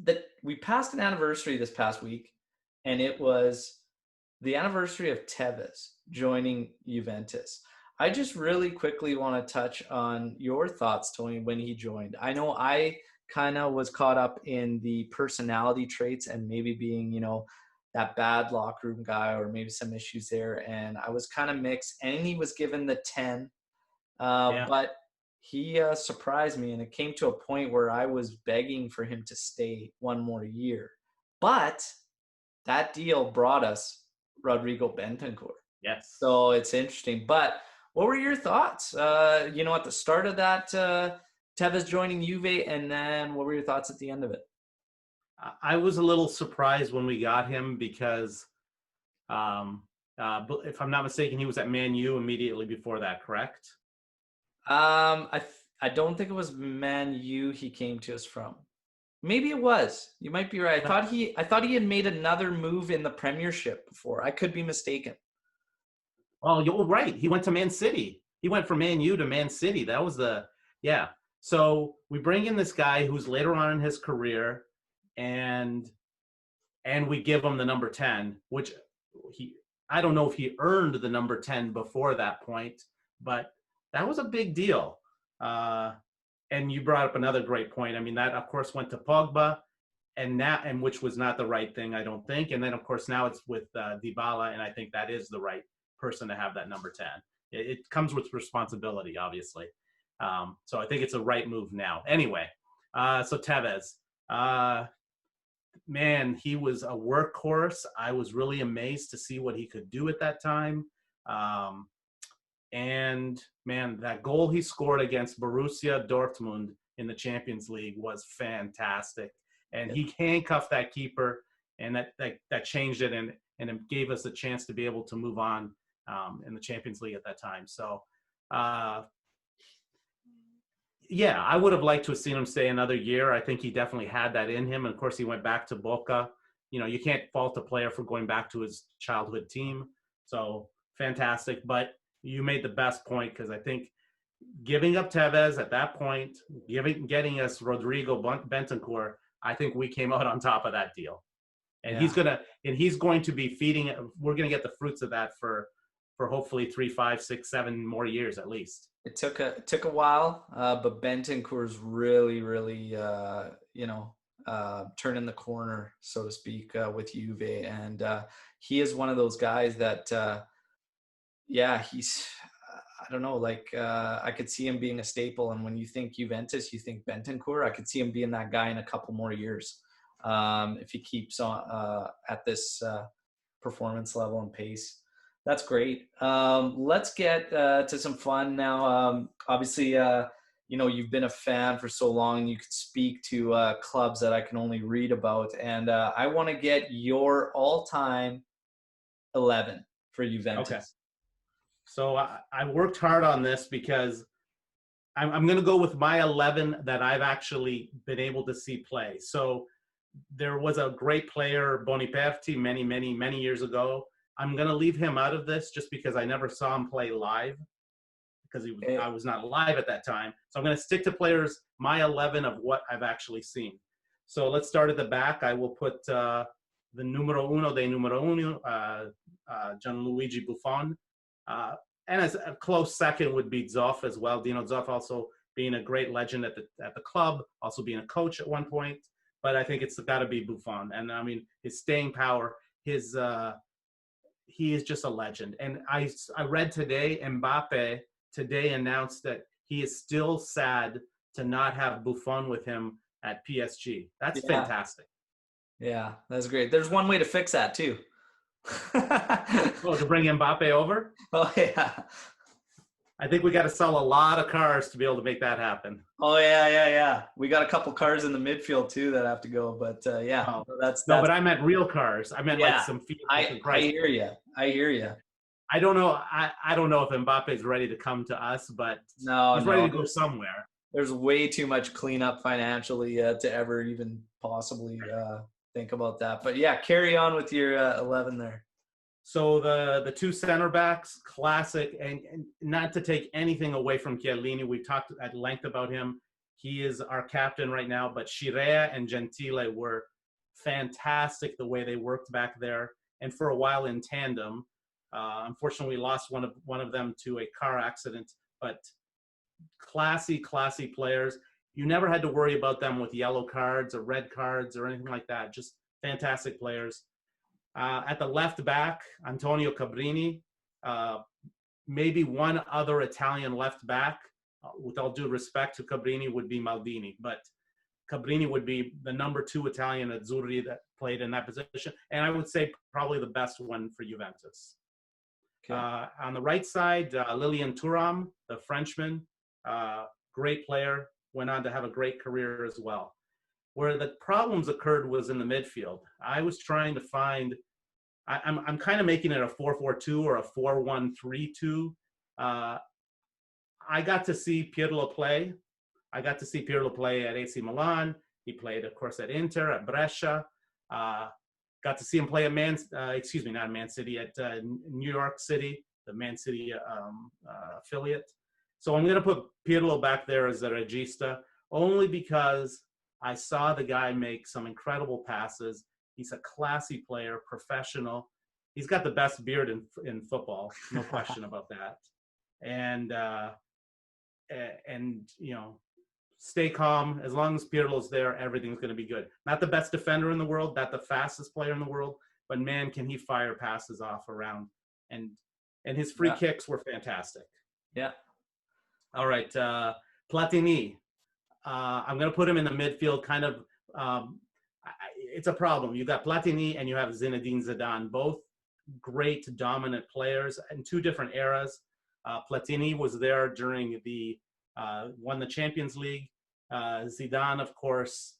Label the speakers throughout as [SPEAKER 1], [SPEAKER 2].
[SPEAKER 1] that we passed an anniversary this past week, and it was the anniversary of Tevez joining Juventus. I just really quickly want to touch on your thoughts, Tony, when he joined. I know I kind of was caught up in the personality traits and maybe being, that bad locker room guy or maybe some issues there. And I was kind of mixed. And he was given the 10,
[SPEAKER 2] Yeah.
[SPEAKER 1] but he surprised me. And it came to a point where I was begging for him to stay one more year. But that deal brought us Rodrigo Bentancur.
[SPEAKER 2] Yes.
[SPEAKER 1] So it's interesting. But what were your thoughts, at the start of that Tevez joining Juve, and then what were your thoughts at the end of it?
[SPEAKER 2] I was a little surprised when we got him because, if I'm not mistaken, he was at Man U immediately before that, correct?
[SPEAKER 1] I don't think it was Man U he came to us from. Maybe it was. You might be right. I thought he had made another move in the Premiership before. I could be mistaken.
[SPEAKER 2] Oh, you're right. He went to Man City. He went from Man U to Man City. That was yeah. So we bring in this guy who's later on in his career, and we give him the number 10, which I don't know if he earned the number 10 before that point, but that was a big deal. And you brought up another great point. I mean, that of course went to Pogba, and which was not the right thing, I don't think. And then of course now it's with Dybala, and I think that is the right person to have that number 10. It comes with responsibility, obviously. So I think it's a right move now. Anyway, so Tevez, man, he was a workhorse. I was really amazed to see what he could do at that time. And man, that goal he scored against Borussia Dortmund in the Champions League was fantastic. And he handcuffed that keeper, and that changed it, and it gave us a chance to be able to move on in the Champions League at that time. So, yeah, I would have liked to have seen him stay another year. I think he definitely had that in him. And of course, he went back to Boca. You can't fault a player for going back to his childhood team. So fantastic. But you made the best point, because I think giving up Tevez at that point, getting us Rodrigo Bentancur, I think we came out on top of that deal. And
[SPEAKER 1] Yeah.
[SPEAKER 2] he's going to be feeding. We're going to get the fruits of that for hopefully 3, 5, 6, 7 more years at least.
[SPEAKER 1] It took a while, but Bentancur's really, really, turning the corner, so to speak, with Juve, and he is one of those guys that, he's, I don't know, like I could see him being a staple. And when you think Juventus, you think Bentancur. I could see him being that guy in a couple more years, if he keeps on at this performance level and pace. That's great. Let's get to some fun now. Obviously, you've been a fan for so long. You could speak to clubs that I can only read about. And I want to get your all-time 11 for Juventus.
[SPEAKER 2] Okay. So I worked hard on this because I'm going to go with my 11 that I've actually been able to see play. So there was a great player, Boniperti, many, many, many years ago. I'm going to leave him out of this just because I never saw him play live, because I was not alive at that time. So I'm going to stick to players, my 11 of what I've actually seen. So let's start at the back. I will put the numero uno de numero uno, Gianluigi Buffon. And as a close second would be Zoff as well. Dino Zoff also being a great legend at the club, also being a coach at one point. But I think it's got to be Buffon. And I mean, his staying power, he is just a legend. And I read today, Mbappe today announced that he is still sad to not have Buffon with him at PSG. That's fantastic.
[SPEAKER 1] Yeah, that's great. There's one way to fix that too.
[SPEAKER 2] Oh, to bring Mbappe over?
[SPEAKER 1] Oh, yeah.
[SPEAKER 2] I think we got to sell a lot of cars to be able to make that happen.
[SPEAKER 1] Oh, yeah. We got a couple cars in the midfield too that have to go, but
[SPEAKER 2] Oh. No, but I meant real cars. I meant like some
[SPEAKER 1] I hear you.
[SPEAKER 2] I don't know. I don't know if Mbappe is ready to come to us, but he's ready to go somewhere.
[SPEAKER 1] There's way too much cleanup financially to ever even possibly think about that. But yeah, carry on with your 11 there.
[SPEAKER 2] So the two center backs, classic, and not to take anything away from Chiellini. We talked at length about him. He is our captain right now, but Shirea and Gentile were fantastic the way they worked back there, and for a while in tandem. Unfortunately, we lost one of them to a car accident, but classy players. You never had to worry about them with yellow cards or red cards or anything like that. Just fantastic players. At the left back, Antonio Cabrini, maybe one other Italian left back, with all due respect to Cabrini, would be Maldini, but Cabrini would be the number 2 Italian Azzurri that played in that position, and I would say probably the best one for Juventus. Okay. On the right side, Lilian Thuram, the Frenchman, great player, went on to have a great career as well. Where the problems occurred was in the midfield. I was trying to find, I'm kind of making it a 4-4-2 or a 4-1-3-2. I got to see Pirlo play. I got to see Pirlo play at AC Milan. He played, of course, at Inter, at Brescia. Got to see him play at not Man City, at New York City, the Man City affiliate. So I'm going to put Pirlo back there as a regista, only because I saw the guy make some incredible passes. He's a classy player, professional. He's got the best beard in football, no question about that. And you know, stay calm. As long as Pirlo's there, everything's going to be good. Not the best defender in the world, not the fastest player in the world, but man, can he fire passes off around. And his free kicks were fantastic.
[SPEAKER 1] Yeah.
[SPEAKER 2] All right, Platini. I'm going to put him in the midfield. Kind of, it's a problem. You got Platini and you have Zinedine Zidane, both great, dominant players in 2 different eras. Platini was there during the won the Champions League. Zidane, of course,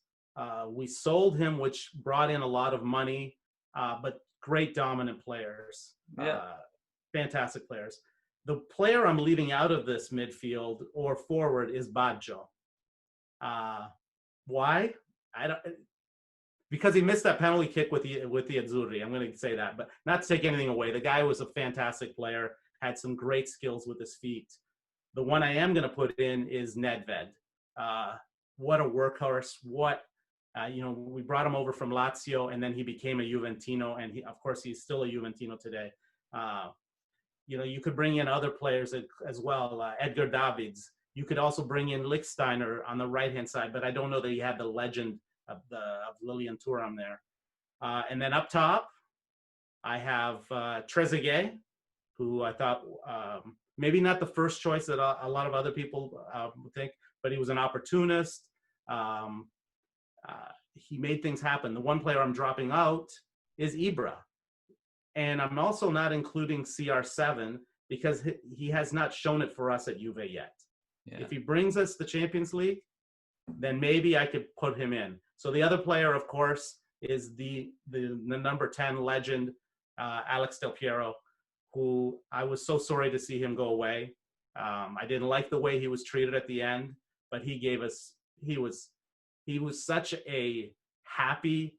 [SPEAKER 2] we sold him, which brought in a lot of money, but great, dominant players. Fantastic players. The player I'm leaving out of this midfield or forward is Baggio. Why? Because he missed that penalty kick with the Azzurri. I'm going to say that, but not to take anything away. The guy was a fantastic player, had some great skills with his feet. The one I am going to put in is Nedved. What a workhorse! We brought him over from Lazio, and then he became a Juventino, and of course, he's still a Juventino today. You could bring in other players as well, Edgar Davids. You could also bring in Lichtsteiner on the right-hand side, but I don't know that he had the legend of Lilian Thuram there. And then up top, I have Trezeguet, who I thought maybe not the first choice that a lot of other people would think, but he was an opportunist. He made things happen. The one player I'm dropping out is Ibra. And I'm also not including CR7 because he has not shown it for us at Juve yet. Yeah. If he brings us the Champions League, then maybe I could put him in. So the other player, of course, is the number 10 legend, Alex Del Piero, who I was so sorry to see him go away. I didn't like the way he was treated at the end, but he was such a happy,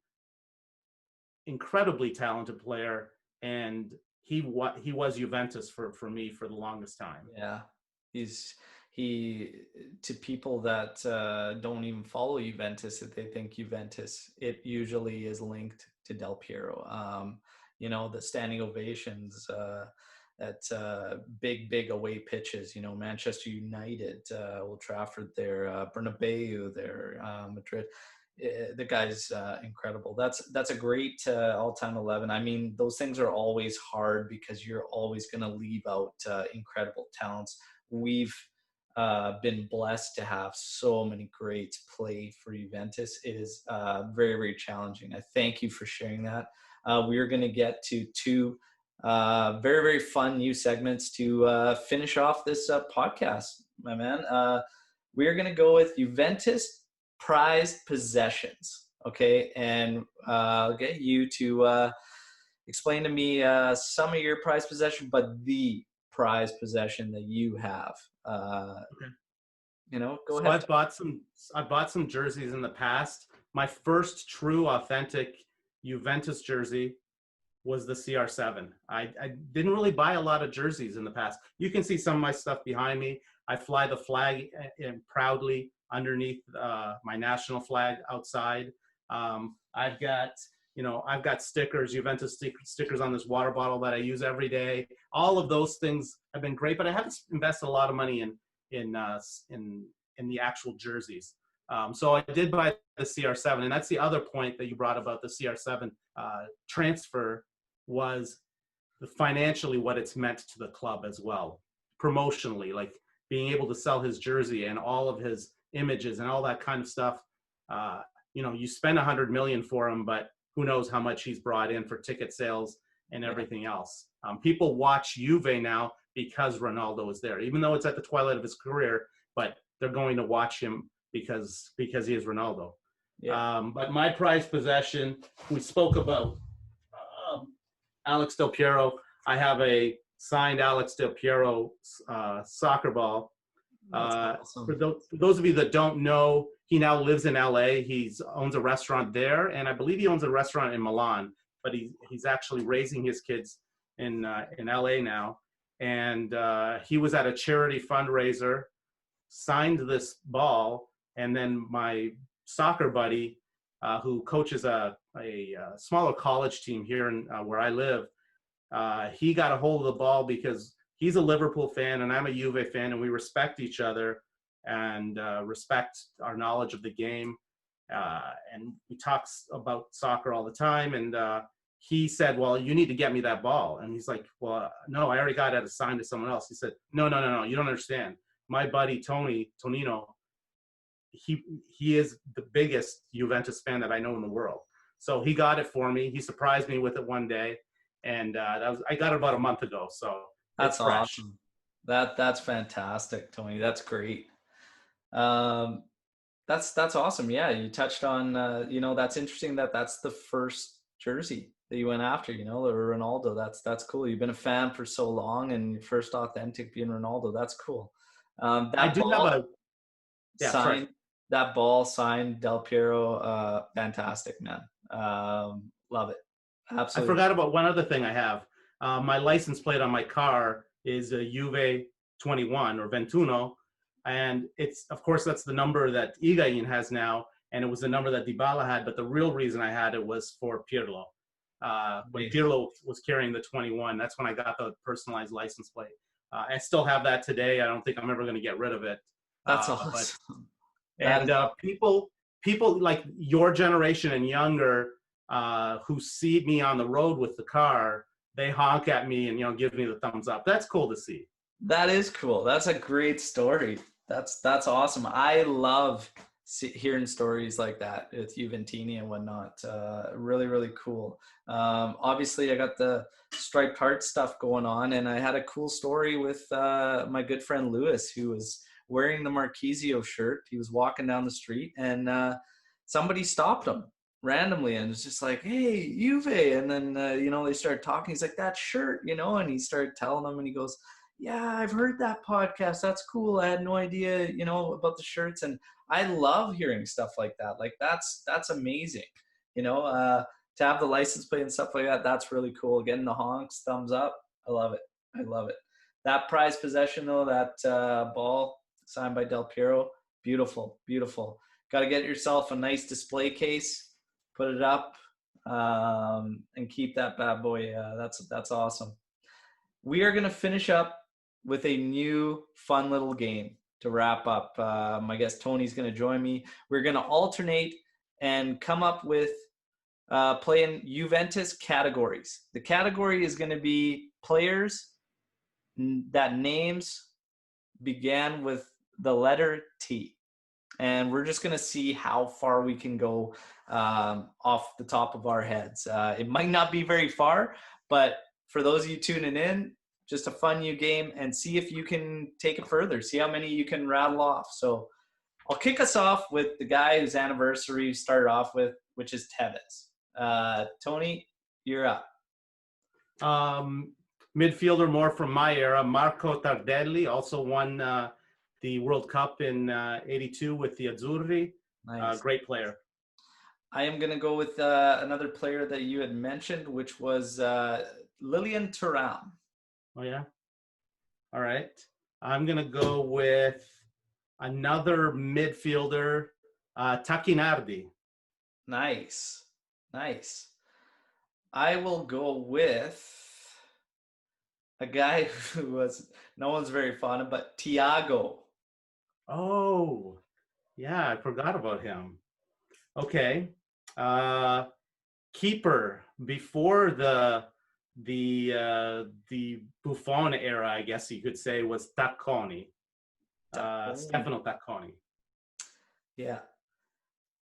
[SPEAKER 2] incredibly talented player, and he was Juventus for me for the longest time.
[SPEAKER 1] Yeah, to people that don't even follow Juventus, if they think Juventus, it usually is linked to Del Piero. The standing ovations at big away pitches. Manchester United, Old Trafford there, Bernabeu there, Madrid. The guy's incredible. That's a great all-time 11. I mean, those things are always hard because you're always going to leave out incredible talents. We've been blessed to have so many greats play for Juventus. It is very, very challenging. I thank you for sharing that. We are going to get to 2 very, very fun new segments to finish off this podcast, my man. We are going to go with Juventus prized possessions, okay? And I'll get you to explain to me some of your prized possession, but the prized possession that you have. Go ahead.
[SPEAKER 2] I bought some jerseys in the past. My first true, authentic Juventus jersey was the CR7. I didn't really buy a lot of jerseys in the past. You can see some of my stuff behind me. I fly the flag proudly underneath my national flag outside. I've got stickers, Juventus stickers on this water bottle that I use every day. All of those things have been great, but I haven't invested a lot of money in the actual jerseys. So I did buy the CR7, and that's the other point that you brought about the CR7 transfer was financially what it's meant to the club as well, promotionally, like being able to sell his jersey and all of his images and all that kind of stuff. You spend $100 million for him, but who knows how much he's brought in for ticket sales and everything else. People watch Juve now because Ronaldo is there, even though it's at the twilight of his career, but they're going to watch him because he is Ronaldo. Yeah. But my prized possession, we spoke about Alex Del Piero. I have a signed Alex Del Piero soccer ball. Awesome. For those of you that don't know, he now lives in LA. He owns a restaurant there, and I believe he owns a restaurant in Milan. But he's actually raising his kids in LA now. And he was at a charity fundraiser, signed this ball, and then my soccer buddy, who coaches a smaller college team here in where I live, he got a hold of the ball because he's a Liverpool fan and I'm a Juve fan, and we respect each other and respect our knowledge of the game. And we talk about soccer all the time. And he said, well, you need to get me that ball. And he's like, well, no, I already got it assigned to someone else. He said, no, you don't understand. My buddy, Tonino, he is the biggest Juventus fan that I know in the world. So he got it for me. He surprised me with it one day. And I got it about a month ago. So
[SPEAKER 1] that's awesome. That's fantastic, Tony. That's great. That's awesome. Yeah, you touched on that's interesting that's the first jersey that you went after, the Ronaldo. That's cool. You've been a fan for so long, and your first authentic being Ronaldo. That's cool. That ball signed Del Piero, fantastic, man. Love it. Absolutely.
[SPEAKER 2] I forgot about one other thing I have. My license plate on my car is a Juve 21 or 21. And it's, of course, that's the number that Higuaín has now. And it was the number that Dybala had. But the real reason I had it was for Pirlo. When Pirlo was carrying the 21, that's when I got the personalized license plate. I still have that today. I don't think I'm ever going to get rid of it.
[SPEAKER 1] That's awesome.
[SPEAKER 2] People like your generation and younger who see me on the road with the car, they honk at me and give me the thumbs up. That's cool to see.
[SPEAKER 1] That is cool. That's a great story. That's awesome. I love hearing stories like that with Juventini and whatnot. Really, really cool. Obviously, I got the striped heart stuff going on, and I had a cool story with my good friend Lewis, who was wearing the Marquisio shirt. He was walking down the street, and somebody stopped him randomly and was just like, hey, Juve. And then, they started talking. He's like, that shirt, and he started telling them, and he goes, yeah, I've heard that podcast. That's cool. I had no idea, about the shirts. And I love hearing stuff like that. Like that's amazing. To have the license plate and stuff like that, that's really cool. Getting the honks, thumbs up. I love it. That prized possession though, that ball signed by Del Piero, beautiful. Got to get yourself a nice display case, put it up, and keep that bad boy. That's awesome. We are going to finish up with a new fun little game to wrap up. My guest Tony's going to join me. We're going to alternate and come up with playing Juventus categories. The category is going to be players that names began with the letter T. And we're just going to see how far we can go off the top of our heads. It might not be very far, but for those of you tuning in, just a fun new game, and see if you can take it further. See how many you can rattle off. So I'll kick us off with the guy whose anniversary we started off with, which is Tevez. Tony, you're up.
[SPEAKER 2] Midfielder more from my era, Marco Tardelli, also won the World Cup in '82 with the Azzurri. Nice. Great player.
[SPEAKER 1] I am going to go with another player that you had mentioned, which was Lilian Thuram.
[SPEAKER 2] Oh, yeah? All right. I'm going to go with another midfielder, Tacchinardi.
[SPEAKER 1] Nice. Nice. I will go with a guy who was no one's very fond of, but Thiago.
[SPEAKER 2] Oh, yeah, I forgot about him. Okay. Keeper before the Buffon era, I guess you could say, was Tacconi. Stefano Tacconi.
[SPEAKER 1] Yeah.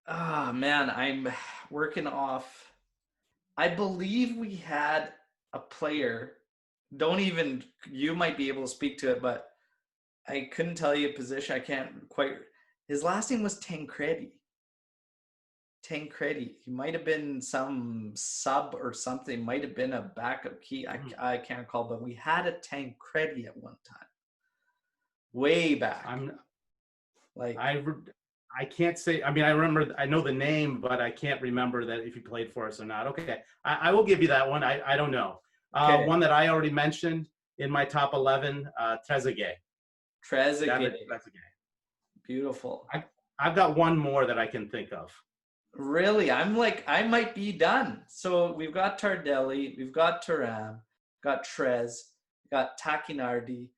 [SPEAKER 1] Ah, man, I'm working off. I believe we had a player. You might be able to speak to it, but I couldn't tell you a position. I can't quite. His last name was Tancredi. Tancredi. He might have been some sub or something. Might have been a backup key. I can't recall, but we had a Tancredi at one time. Way back.
[SPEAKER 2] I can't say. I mean, I remember. I know the name, but I can't remember that if he played for us or not. Okay, I will give you that one. I don't know.
[SPEAKER 1] Okay.
[SPEAKER 2] One that I already mentioned in my top 11, Trezeguet.
[SPEAKER 1] Trezeguet. Beautiful.
[SPEAKER 2] I've got one more that I can think of.
[SPEAKER 1] Really? I'm like, I might be done. So we've got Tardelli, we've got Thuram, got Trez, got Tacchinardi,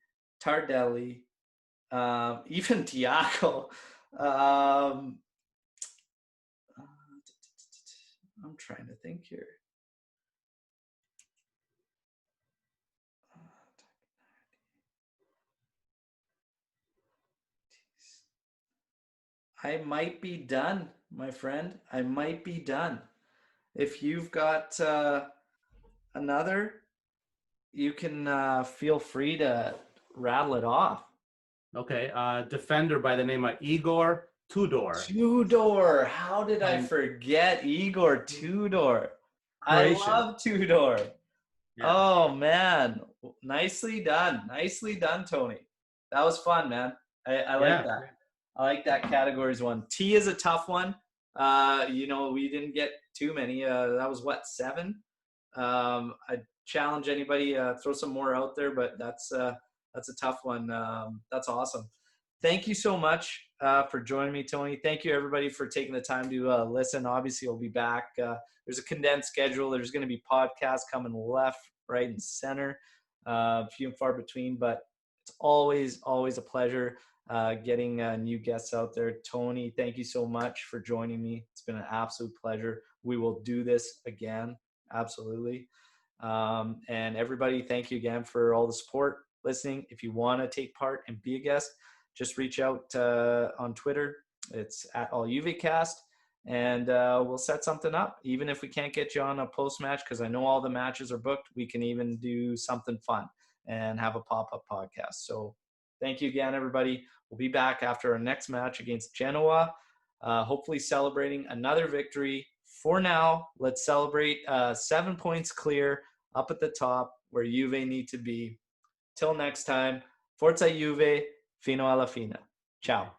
[SPEAKER 1] Tardelli, even Thiago. I'm trying to think here. I might be done, my friend. I might be done. If you've got another, you can feel free to rattle it off.
[SPEAKER 2] Okay, defender by the name of Igor Tudor.
[SPEAKER 1] Tudor. How did I forget Igor Tudor? I love Tudor. Yeah. Oh, man. Nicely done. Nicely done, Tony. That was fun, man. I like that. I like that categories one. T is a tough one. We didn't get too many. That was what, 7? I challenge anybody, throw some more out there, but that's a tough one. That's awesome. Thank you so much for joining me, Tony. Thank you, everybody, for taking the time to listen. Obviously, we'll be back. There's a condensed schedule. There's going to be podcasts coming left, right, and center, few and far between, but it's always a pleasure getting new guests out there. Tony, thank you so much for joining me. It's been an absolute pleasure. We will do this again. Absolutely. And everybody, thank you again for all the support, listening. If you want to take part and be a guest, just reach out on Twitter. It's at AllJuveCast, and we'll set something up. Even if we can't get you on a post-match, because I know all the matches are booked, we can even do something fun and have a pop-up podcast. So thank you again, everybody. We'll be back after our next match against Genoa, hopefully celebrating another victory. For now, let's celebrate 7 points clear up at the top where Juve need to be. Till next time, Forza Juve, fino alla fine. Ciao.